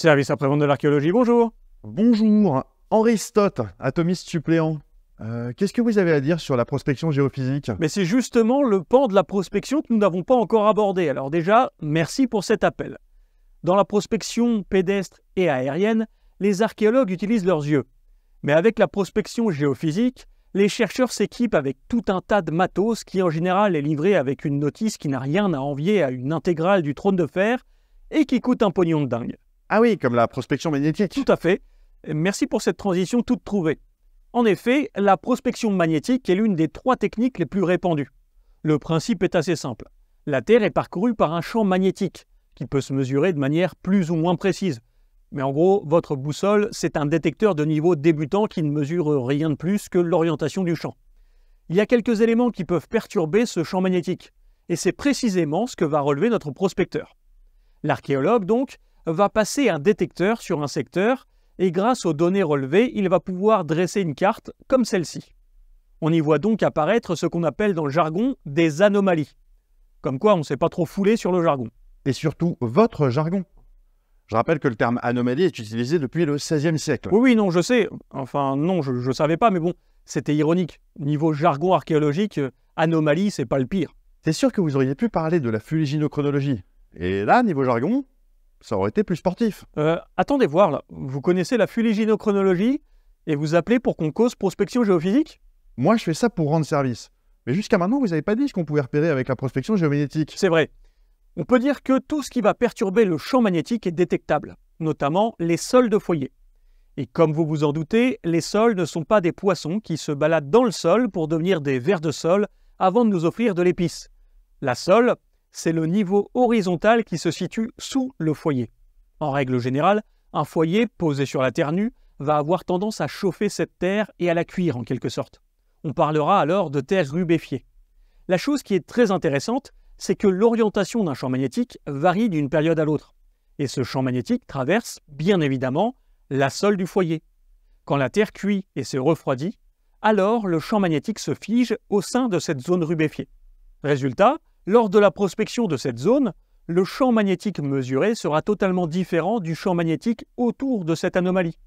Service après-vente de l'archéologie, bonjour. Bonjour, Henri Stott, atomiste suppléant. Qu'est-ce que vous avez à dire sur la prospection géophysique? Mais c'est justement le pan de la prospection que nous n'avons pas encore abordé. Alors déjà, merci pour cet appel. Dans la prospection pédestre et aérienne, les archéologues utilisent leurs yeux. Mais avec la prospection géophysique, les chercheurs s'équipent avec tout un tas de matos qui en général est livré avec une notice qui n'a rien à envier à une intégrale du trône de fer et qui coûte un pognon de dingue. Ah oui, comme la prospection magnétique. Tout à fait. Merci pour cette transition toute trouvée. En effet, la prospection magnétique est l'une des 3 techniques les plus répandues. Le principe est assez simple. La Terre est parcourue par un champ magnétique qui peut se mesurer de manière plus ou moins précise. Mais en gros, votre boussole, c'est un détecteur de niveau débutant qui ne mesure rien de plus que l'orientation du champ. Il y a quelques éléments qui peuvent perturber ce champ magnétique, et c'est précisément ce que va relever notre prospecteur. L'archéologue, donc, va passer un détecteur sur un secteur, et grâce aux données relevées, il va pouvoir dresser une carte comme celle-ci. On y voit donc apparaître ce qu'on appelle dans le jargon des anomalies. Comme quoi, on ne s'est pas trop foulé sur le jargon. Et surtout, votre jargon. Je rappelle que le terme anomalie est utilisé depuis le XVIe siècle. Oui, non, je sais. Enfin, non, je savais pas, mais bon, c'était ironique. Niveau jargon archéologique, anomalie, c'est pas le pire. C'est sûr que vous auriez pu parler de la fuliginochronologie. Et là, niveau jargon, ça aurait été plus sportif. Attendez voir, là. Vous connaissez la fuliginochronologie et vous appelez pour qu'on cause prospection géophysique? Moi, je fais ça pour rendre service. Mais jusqu'à maintenant, vous n'avez pas dit ce qu'on pouvait repérer avec la prospection géomagnétique. C'est vrai. On peut dire que tout ce qui va perturber le champ magnétique est détectable, notamment les sols de foyer. Et comme vous vous en doutez, les sols ne sont pas des poissons qui se baladent dans le sol pour devenir des vers de sol avant de nous offrir de l'épice. La sole, c'est le niveau horizontal qui se situe sous le foyer. En règle générale, un foyer posé sur la terre nue va avoir tendance à chauffer cette terre et à la cuire en quelque sorte. On parlera alors de terre rubéfiée. La chose qui est très intéressante, c'est que l'orientation d'un champ magnétique varie d'une période à l'autre. Et ce champ magnétique traverse, bien évidemment, la sole du foyer. Quand la terre cuit et se refroidit, alors le champ magnétique se fige au sein de cette zone rubéfiée. Résultat, lors de la prospection de cette zone, le champ magnétique mesuré sera totalement différent du champ magnétique autour de cette anomalie.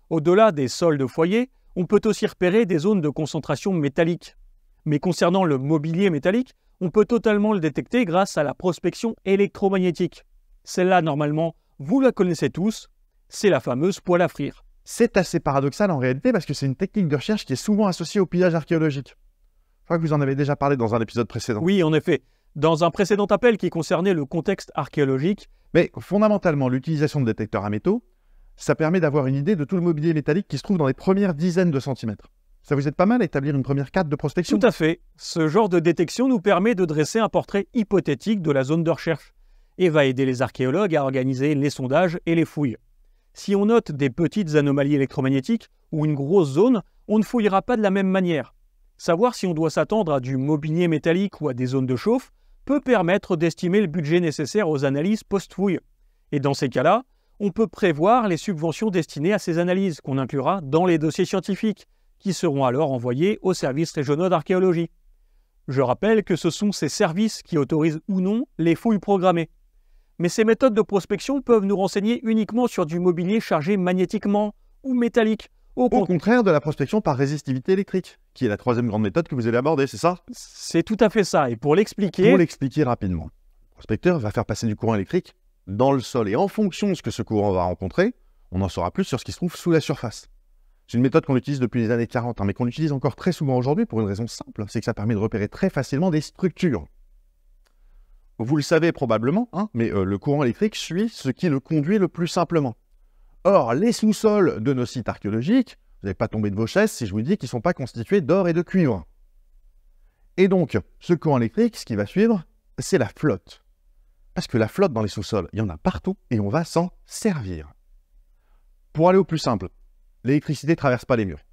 Au-delà des sols de foyer, on peut aussi repérer des zones de concentration métallique. Mais concernant le mobilier métallique, on peut totalement le détecter grâce à la prospection électromagnétique. Celle-là, normalement, vous la connaissez tous, c'est la fameuse poêle à frire. C'est assez paradoxal en réalité parce que c'est une technique de recherche qui est souvent associée au pillage archéologique. Je crois que vous en avez déjà parlé dans un épisode précédent. Oui, en effet. Dans un précédent appel qui concernait le contexte archéologique. Mais fondamentalement, l'utilisation de détecteurs à métaux, ça permet d'avoir une idée de tout le mobilier métallique qui se trouve dans les premières dizaines de centimètres. Ça vous aide pas mal à établir une première carte de prospection? Tout à fait. Ce genre de détection nous permet de dresser un portrait hypothétique de la zone de recherche et va aider les archéologues à organiser les sondages et les fouilles. Si on note des petites anomalies électromagnétiques ou une grosse zone, on ne fouillera pas de la même manière. Savoir si on doit s'attendre à du mobilier métallique ou à des zones de chauffe peut permettre d'estimer le budget nécessaire aux analyses post-fouille. Et dans ces cas-là, on peut prévoir les subventions destinées à ces analyses qu'on inclura dans les dossiers scientifiques, qui seront alors envoyés aux services régionaux d'archéologie. Je rappelle que ce sont ces services qui autorisent ou non les fouilles programmées. Mais ces méthodes de prospection peuvent nous renseigner uniquement sur du mobilier chargé magnétiquement ou métallique. Au contraire de la prospection par résistivité électrique, qui est la 3e grande méthode que vous allez aborder, c'est ça? C'est tout à fait ça, et pour l'expliquer... Pour l'expliquer rapidement, le prospecteur va faire passer du courant électrique dans le sol, et en fonction de ce que ce courant va rencontrer, on en saura plus sur ce qui se trouve sous la surface. C'est une méthode qu'on utilise depuis les années 40, mais qu'on utilise encore très souvent aujourd'hui pour une raison simple, c'est que ça permet de repérer très facilement des structures. Vous le savez probablement, mais le courant électrique suit ce qui le conduit le plus simplement. Or, les sous-sols de nos sites archéologiques, vous n'allez pas tomber de vos chaises si je vous dis qu'ils ne sont pas constitués d'or et de cuivre. Et donc, ce courant électrique, ce qui va suivre, c'est la flotte. Parce que la flotte dans les sous-sols, il y en a partout et on va s'en servir. Pour aller au plus simple, l'électricité ne traverse pas les murs.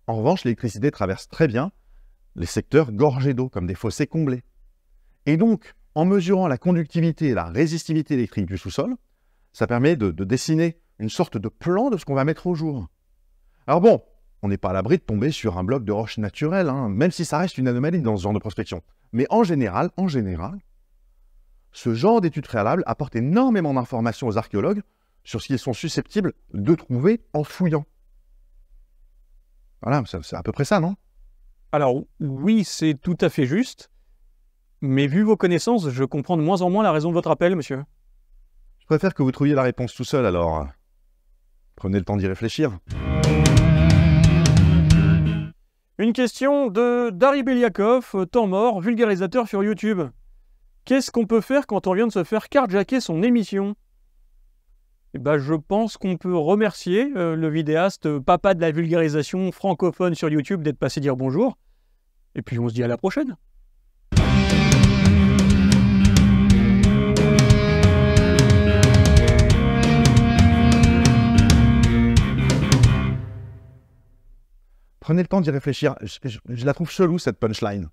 En revanche, l'électricité traverse très bien les secteurs gorgés d'eau, comme des fossés comblés. Et donc, en mesurant la conductivité et la résistivité électrique du sous-sol, ça permet de dessiner une sorte de plan de ce qu'on va mettre au jour. Alors bon, on n'est pas à l'abri de tomber sur un bloc de roche naturelle, même si ça reste une anomalie dans ce genre de prospection. Mais en général, Ce genre d'études préalables apporte énormément d'informations aux archéologues sur ce qu'ils sont susceptibles de trouver en fouillant. Voilà, c'est à peu près ça, non? Alors oui, c'est tout à fait juste, mais vu vos connaissances, je comprends de moins en moins la raison de votre appel, monsieur. Je préfère que vous trouviez la réponse tout seul, alors prenez le temps d'y réfléchir. Une question de Dari Beliakov, temps mort, vulgarisateur sur YouTube. Qu'est-ce qu'on peut faire quand on vient de se faire carjacker son émission? Eh ben, je pense qu'on peut remercier le vidéaste papa de la vulgarisation francophone sur YouTube d'être passé dire bonjour. Et puis on se dit à la prochaine. Prenez le temps d'y réfléchir. Je la trouve chelou, cette punchline.